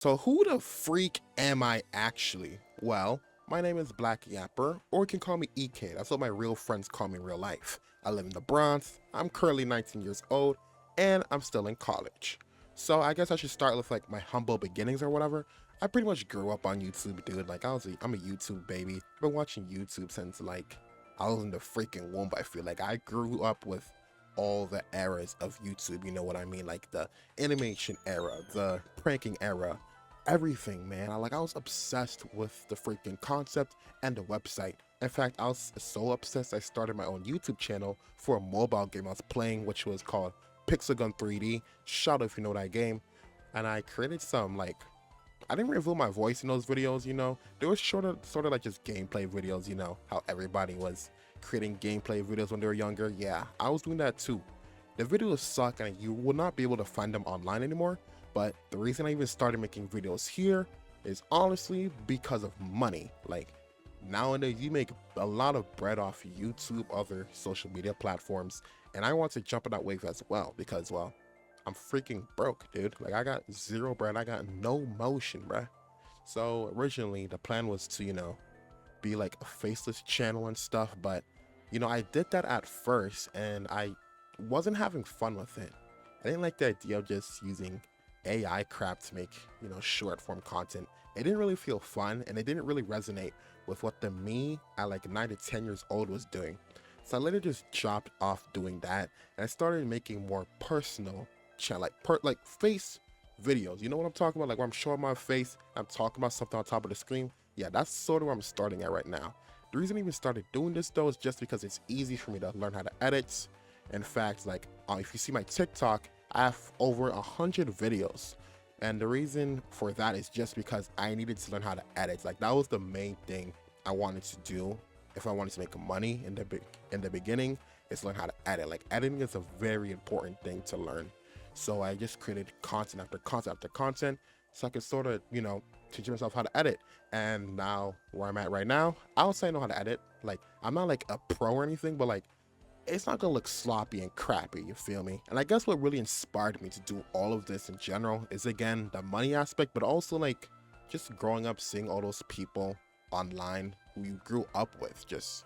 So who the freak am I actually? Well, my name is Black Yapper, or you can call me EK. That's what my real friends call me in real life. I live in the Bronx, I'm currently 19 years old, and I'm still in college. So I guess I should start with like my humble beginnings or whatever. I pretty much grew up on YouTube, dude. Like I'm a YouTube baby. I've been watching YouTube since like I was in the freaking womb. I feel like I grew up with all the eras of YouTube. You know what I mean? Like the animation era, the pranking era, everything, man. I was obsessed with the freaking concept and the website. In fact, I was so obsessed I started my own YouTube channel for a mobile game I was playing, which was called Pixel 3D. Shout out if you know that game. And I created some like I didn't reveal my voice in those videos, you know. They were sort of like just gameplay videos, you know, how everybody was creating gameplay videos when they were younger. Yeah, I was doing that too. The videos suck and you will not be able to find them online anymore. But the reason I even started making videos here is honestly because of money. Like nowadays you make a lot of bread off YouTube, other social media platforms, and I want to jump on that wave as well because well, I'm freaking broke, dude. Like I got zero bread, I got no motion, bruh. So originally the plan was to, be like a faceless channel and stuff, but I did that at first and I wasn't having fun with it. I didn't like the idea of just using AI crap to make, short form content. It didn't really feel fun and it didn't really resonate with what the me at like 9 to 10 years old was doing. So I later just dropped off doing that and I started making more personal channel, like face videos. You know what I'm talking about? Like where I'm showing my face, I'm talking about something on top of the screen. Yeah, that's sort of where I'm starting at right now. The reason I even started doing this though is just because it's easy for me to learn how to edit. In fact, like if you see my TikTok, I have over 100 videos. And the reason for that is just because I needed to learn how to edit. Like that was the main thing I wanted to do if I wanted to make money in the beginning, is learn how to edit. Like editing is a very important thing to learn. So I just created content after content after content so I could sort of, teach myself how to edit. And now where I'm at right now, I would say I know how to edit. Like I'm not like a pro or anything, but like it's not gonna look sloppy and crappy, you feel me? And I guess what really inspired me to do all of this in general is again the money aspect, but also like just growing up seeing all those people online who you grew up with, just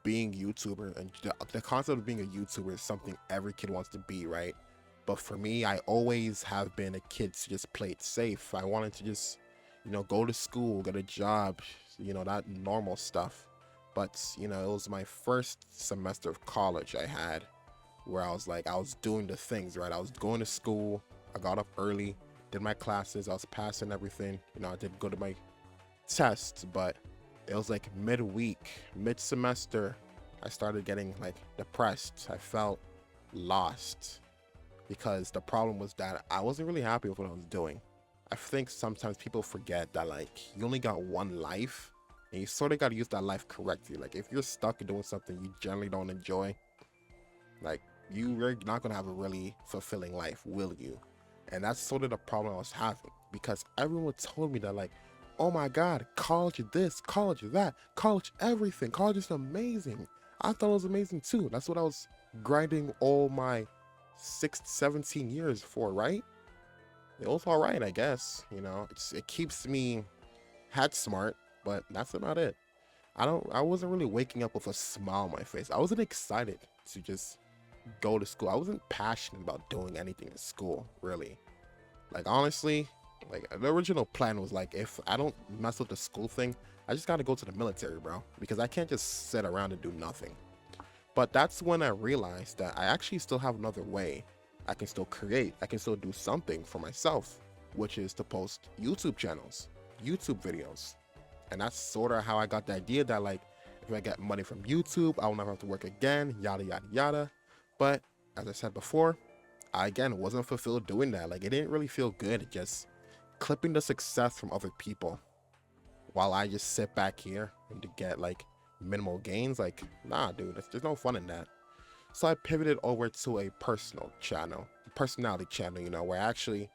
being YouTuber. And the concept of being a YouTuber is something every kid wants to be, right? But for me, I always have been a kid to just play it safe. I wanted to just, go to school, get a job, that normal stuff. But, it was my first semester of college I had where I was doing the things, right? I was going to school, I got up early, did my classes, I was passing everything. I did go to my tests, but it was like midweek, mid-semester, I started getting like depressed. I felt lost because the problem was that I wasn't really happy with what I was doing. I think sometimes people forget that like you only got one life and you sort of got to use that life correctly. Like if you're stuck doing something you generally don't enjoy, like you're not going to have a really fulfilling life, will you? And that's sort of the problem I was having because everyone told me that like, oh my God, college is this, college is that, college everything, college is amazing. I thought it was amazing too. That's what I was grinding all my 17 years for, right? It was all right, I guess. It keeps me head smart, but that's about it. I wasn't really waking up with a smile on my face. I wasn't excited to just go to school. I wasn't passionate about doing anything in school, really. Like honestly, like the original plan was like if I don't mess with the school thing, I just gotta go to the military, bro. Because I can't just sit around and do nothing. But that's when I realized that I actually still have another way. I can still create, I can still do something for myself, which is to post YouTube channels, YouTube videos. And that's sort of how I got the idea that like if I get money from YouTube, I will never have to work again, yada yada yada. But as I said before, I again wasn't fulfilled doing that. Like it didn't really feel good just clipping the success from other people while I just sit back here and to get like minimal gains. Like, nah, dude, there's no fun in that. So I pivoted over to a personal channel, a personality channel, where I actually,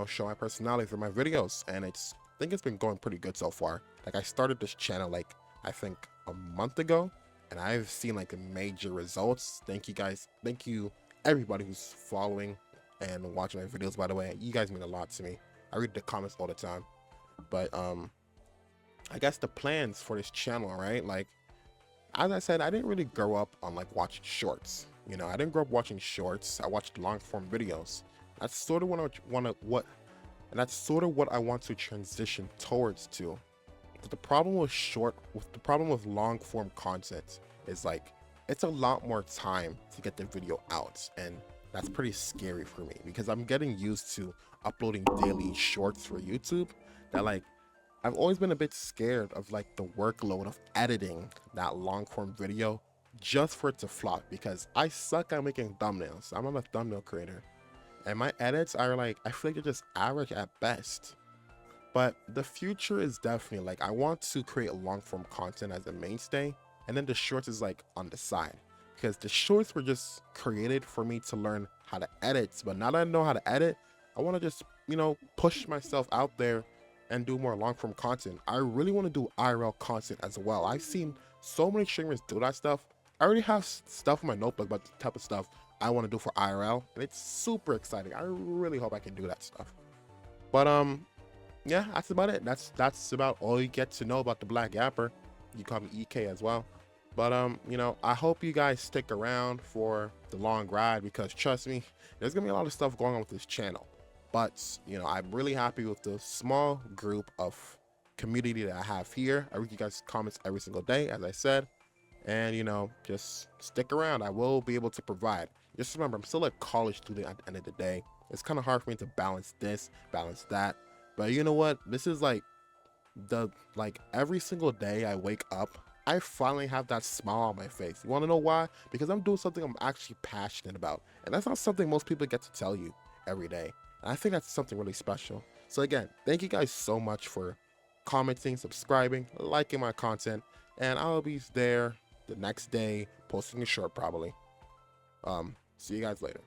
show my personality through my videos. And I think it's been going pretty good so far. Like I started this channel like I think a month ago and I've seen like major results. Thank you guys. Thank you everybody who's following and watching my videos, by the way. You guys mean a lot to me. I read the comments all the time. But I guess the plans for this channel, right? Like, as I said, I didn't really grow up on like watching shorts. You know, I didn't grow up watching shorts. I watched long form videos. That's sort of and that's sort of what I want to transition towards to. But the problem with long form content is like, it's a lot more time to get the video out, and that's pretty scary for me because I'm getting used to uploading daily shorts for YouTube. That like, I've always been a bit scared of like the workload of editing that long form video just for it to flop, because I suck at making thumbnails. I'm not a thumbnail creator, and my edits are like, I feel like they're just average at best. But the future is definitely like, I want to create long form content as a mainstay, and then the shorts is like on the side, because the shorts were just created for me to learn how to edit. But now that I know how to edit, I want to just, you know, push myself out there and do more long form content. I really want to do IRL content as well. I've seen so many streamers do that stuff. I already have stuff in my notebook about the type of stuff I want to do for IRL, and it's super exciting. I really hope I can do that stuff. But yeah, that's about it. That's about all you get to know about the Black Yapper. You call me EK as well. But you know, I hope you guys stick around for the long ride, because trust me, there's gonna be a lot of stuff going on with this channel. But you know, I'm really happy with the small group of community that I have here. I read you guys' comments every single day, as I said. And you know, just stick around. I will be able to provide. Just remember, I'm still a college student at the end of the day. It's kind of hard for me to balance this, balance that. But you know what? This is like every single day I wake up, I finally have that smile on my face. You want to know why? Because I'm doing something I'm actually passionate about. And that's not something most people get to tell you every day. And I think that's something really special. So again, thank you guys so much for commenting, subscribing, liking my content. And I'll be there the next day posting a short probably. See you guys later.